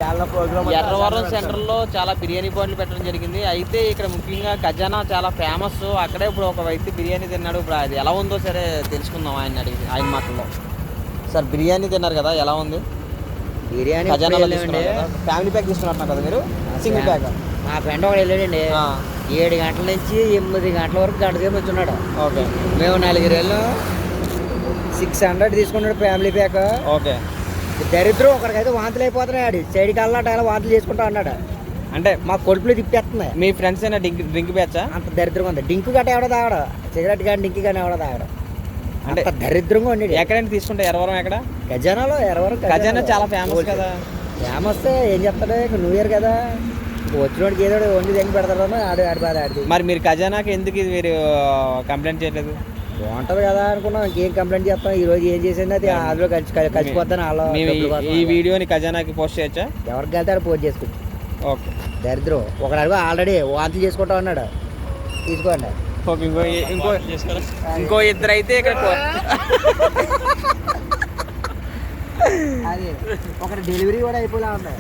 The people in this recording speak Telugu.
ఎర్రవరం సెంటర్లో చాలా బిర్యానీ పాయింట్లు పెట్టడం జరిగింది. అయితే ఇక్కడ ముఖ్యంగా ఖజానా చాలా ఫేమస్. అక్కడే ఇప్పుడు ఒక వ్యక్తి బిర్యానీ తిన్నాడు. ఇప్పుడు అది ఎలా ఉందో సరే తెలుసుకుందాం ఆయన అడిగి, ఆయన మాటల్లో. సార్ బిర్యానీ తిన్నారు కదా, ఎలా ఉంది? బిర్యానీ ఖజానాలో ఫ్యామిలీ ప్యాక్ తీసుకున్నట్టున్నారు కదా మీరు, సింగిల్ ప్యాక్? మా ఫ్రెండ్ ఒకటి వెళ్ళాడండి, 7 గంటల నుంచి 8 గంటల వరకు గంట సేపు వచ్చున్నాడు. ఓకే. మేము 4 వెళ్ళాం, 600 తీసుకున్నాడు ఫ్యామిలీ ప్యాక్. ఓకే. దరిద్రం ఒకరికైతే వాంతులు అయిపోతున్నాయి. సైడ్కి వెళ్ళాట అలా వాంతులు చేసుకుంటా అన్నాడు. అంటే మా కొడుపులు తిప్పేస్తుంది. మీ ఫ్రెండ్స్ అయినా డ్రింక్ బ్యాచా? అంత దరిద్రంగా ఉంది. డింకు గట్ట ఎవడో తాగడు, సిగరెట్ కానీ డింకి కానీ ఎవడో తాగడు. అంటే దరిద్రంగా ఉండి. ఎక్కడైనా తీసుకుంటే ఎర్రవరం ఎక్కడ? ఖజానాలో. ఎర్రవరం ఖజానా చాలా ఫేమస్ కదా. ఫేమస్ ఏం చెప్తాడు, న్యూ ఇయర్ కదా, వచ్చినోడికి ఏదో వండి తెంగి పెడతాడో ఆడి బాధ ఆడిది. మరి మీరు ఖజానాకి ఎందుకు ఇది మీరు కంప్లైంట్ చేయలేదు? బాగుంటుంది కదా అనుకున్నాం, ఇంకేం కంప్లైంట్ చేస్తాం. ఈ రోజు ఏం చేసింది అది అందులో కలిసిపోతాను. ఈ వీడియోని ఖజానాకి పోస్ట్ చేయొచ్చా? ఎవరికి వెళ్తే పోస్ట్ చేసుకోవచ్చు. ఓకే. దరిద్రం ఒకడు అడుగు ఆల్రెడీ వాంతులు చేసుకుంటా అన్నాడు, తీసుకోండి. ఓకే. ఇంకో ఇద్దరు అయితే ఇక్కడ అది ఒక డెలివరీ కూడా అయిపోలే ఉన్నాయి.